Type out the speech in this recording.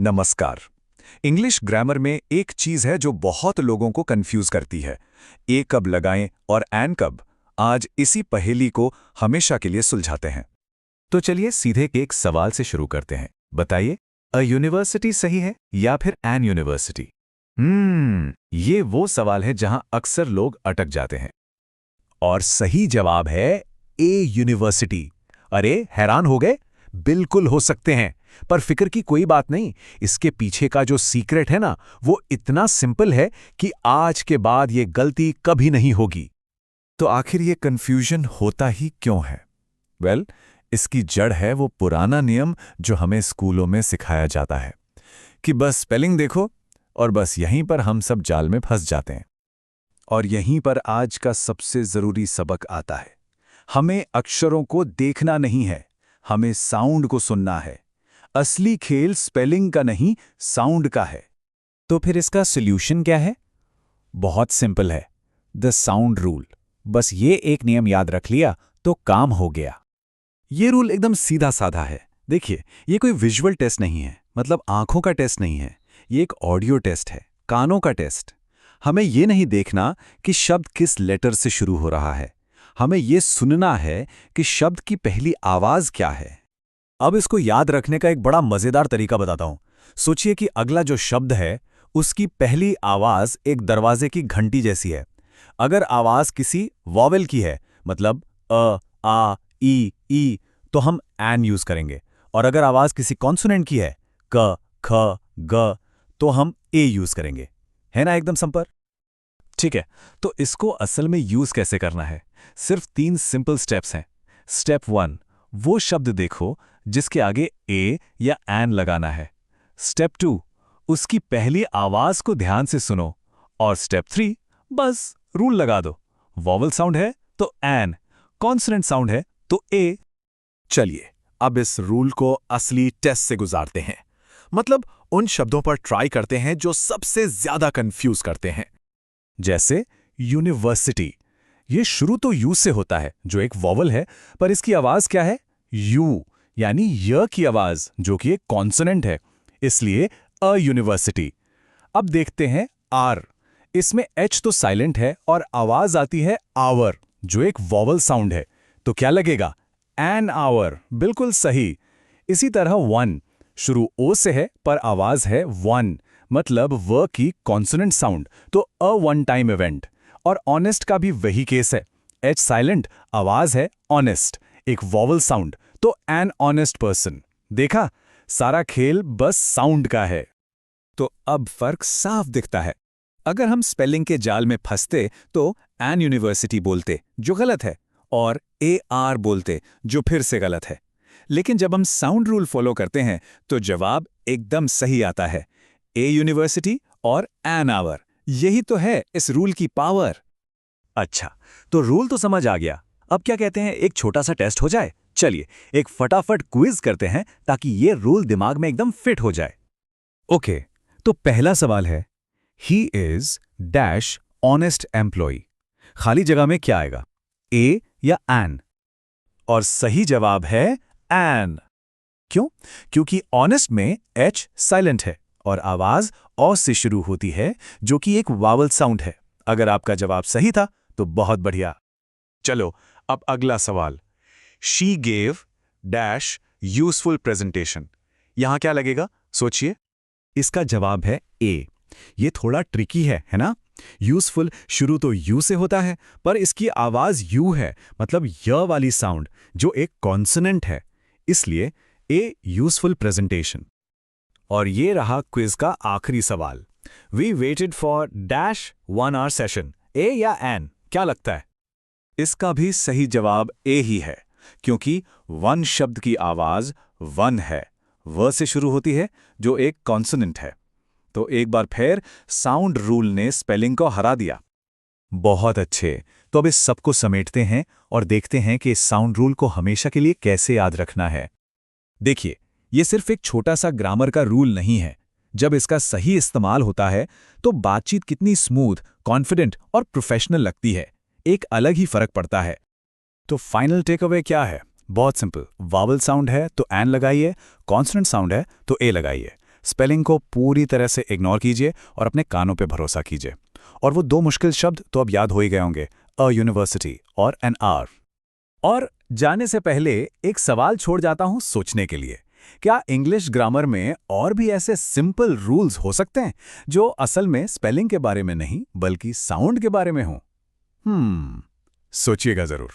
नमस्कार। English grammar में एक चीज है जो बहुत लोगों को कंफ्यूज करती है। ए कब लगाएं और एन कब। आज इसी पहेली को हमेशा के लिए सुलझाते हैं। तो चलिए सीधे एक सवाल से शुरू करते हैं। बताइए, अ यूनिवर्सिटी सही है या फिर एन यूनिवर्सिटी? ये वो सवाल है जहां अक्सर लोग अटक जाते हैं। और सही जवाब है ए यूनिवर्सिटी। अरे हैरान हो गए? बिल्कुल हो सकते हैं, पर फिक्र की कोई बात नहीं। इसके पीछे का जो सीक्रेट है ना, वो इतना सिंपल है कि आज के बाद ये गलती कभी नहीं होगी। तो आखिर ये कंफ्यूजन होता ही क्यों है? वेल, इसकी जड़ है वो पुराना नियम जो हमें स्कूलों में सिखाया जाता है कि बस स्पेलिंग देखो और बस यहीं पर हम सब जाल में फंस जाते हैं। और यहीं पर आज का सबसे जरूरी सबक आता है। हमें अक्षरों को देखना नहीं है, हमें साउंड को सुनना है। असली खेल स्पेलिंग का नहीं, साउंड का है। तो फिर इसका सॉल्यूशन क्या है? बहुत सिंपल है, द साउंड रूल। बस ये एक नियम याद रख लिया तो काम हो गया। ये रूल एकदम सीधा साधा है। देखिए, ये कोई विजुअल टेस्ट नहीं है, मतलब आंखों का टेस्ट नहीं है। ये एक ऑडियो टेस्ट है, कानों का टेस्ट। हमें ये नहीं देखना कि शब्द किस लेटर से शुरू हो रहा है, हमें ये सुनना है कि शब्द की पहली आवाज क्या है। अब इसको याद रखने का एक बड़ा मजेदार तरीका बताता हूं। सोचिए कि अगला जो शब्द है उसकी पहली आवाज एक दरवाजे की घंटी जैसी है। अगर आवाज किसी वॉवेल की है, मतलब अ, आ, ई, तो हम एन यूज करेंगे। और अगर आवाज किसी कॉन्सोनेंट की है, क, ख, ग, तो हम ए यूज करेंगे। है ना एकदम संपर? ठीक है, तो इसको असल में यूज कैसे करना है? सिर्फ 3 सिंपल स्टेप्स हैं। स्टेप 1, वो शब्द देखो जिसके आगे ए या एन लगाना है। स्टेप 2, उसकी पहली आवाज को ध्यान से सुनो। और स्टेप 3, बस रूल लगा दो। वॉवल साउंड है तो एन, कॉन्सोनेंट साउंड है तो ए। चलिए, अब इस रूल को असली टेस्ट से गुजारते हैं। मतलब उन शब्दों पर ट्राई करते हैं जो सबसे ज्यादा कंफ्यूज करते हैं। जैसे यूनिवर्सिटी। ये शुरू तो यू से होता है, जो एक वॉवल है, पर इसकी आवाज क्या है? यू, यानी य की आवाज, जो कि एक कॉन्सोनेंट है, इसलिए अ यूनिवर्सिटी। अब देखते हैं आर। इसमें एच तो साइलेंट है और आवाज आती है आवर, जो एक वॉवल साउंड है। तो क्या लगेगा? An hour. बिल्कुल सही। इसी तरह वन, शुरू ओ से है पर आवाज है वन, मतलब व की कॉन्सोनेंट साउंड, तो अ वन टाइम इवेंट। और ऑनेस्ट का भी वही केस है। एच साइलेंट, आवाज है ऑनेस्ट, एक वॉवल साउंड, तो एन ऑनेस्ट पर्सन। देखा, सारा खेल बस साउंड का है। तो अब फर्क साफ दिखता है। अगर हम स्पेलिंग के जाल में फंसते तो एन यूनिवर्सिटी बोलते, जो गलत है, और ए आर बोलते, जो फिर से गलत है। लेकिन जब हम साउंड रूल फॉलो करते हैं तो जवाब एकदम सही आता है, ए यूनिवर्सिटी और एन आवर। यही तो है इस रूल की पावर। अच्छा, तो रूल तो समझ आ गया। अब क्या कहते हैं, एक छोटा सा टेस्ट हो जाए? चलिए, एक फटाफट क्विज करते हैं ताकि ये रूल दिमाग में एकदम फिट हो जाए। ओके, तो पहला सवाल है, he is dash honest employ. खाली जगह में क्या आएगा, ए या एन? और सही जवाब है एन। क्यों? क्योंकि ऑनेस्ट में एच साइलेंट है और आवाज ओ से शुरू होती है, जो कि एक वावल साउंड है। अगर आपका जवाब सही था तो बहुत बढ़िया। चलो, अब अगला सवाल। She gave dash useful presentation. यहां क्या लगेगा, सोचिए। इसका जवाब है ए। ये थोड़ा ट्रिकी है ना? यूजफुल शुरू तो यू से होता है, पर इसकी आवाज यू है, मतलब य वाली साउंड, जो एक कॉन्सोनेंट है, इसलिए ए यूजफुल प्रेजेंटेशन। और ये रहा क्विज का आखिरी सवाल। We waited for dash 1 hour session. A या एन, क्या लगता है? इसका भी सही जवाब ए ही है, क्योंकि वन शब्द की आवाज वन है, व से शुरू होती है, जो एक कॉन्सोनेंट है। तो एक बार फिर साउंड रूल ने स्पेलिंग को हरा दिया। बहुत अच्छे, तो अब इस सबको समेटते हैं और देखते हैं कि इस साउंड रूल को हमेशा के लिए कैसे याद रखना है। देखिए, ये सिर्फ एक छोटा सा ग्रामर का रूल नहीं है। जब इसका सही इस्तेमाल होता है तो बातचीत कितनी स्मूथ, कॉन्फिडेंट और प्रोफेशनल लगती है। एक अलग ही फर्क पड़ता है। तो फाइनल टेक अवे क्या है? बहुत सिंपल। वावल साउंड है तो एन लगाइए, कॉन्सोनेंट साउंड है तो ए लगाइए। स्पेलिंग को पूरी तरह से इग्नोर कीजिए और अपने कानों पे भरोसा कीजिए। और वो दो मुश्किल शब्द तो अब याद हो ही गए होंगे, अ यूनिवर्सिटी और एन आर। और जाने से पहले एक सवाल छोड़ जाता हूं सोचने के लिए। क्या इंग्लिश ग्रामर में और भी ऐसे सिंपल रूल्स हो सकते हैं जो असल में स्पेलिंग के बारे में नहीं बल्कि साउंड के बारे में हों? सोचिएगा जरूर।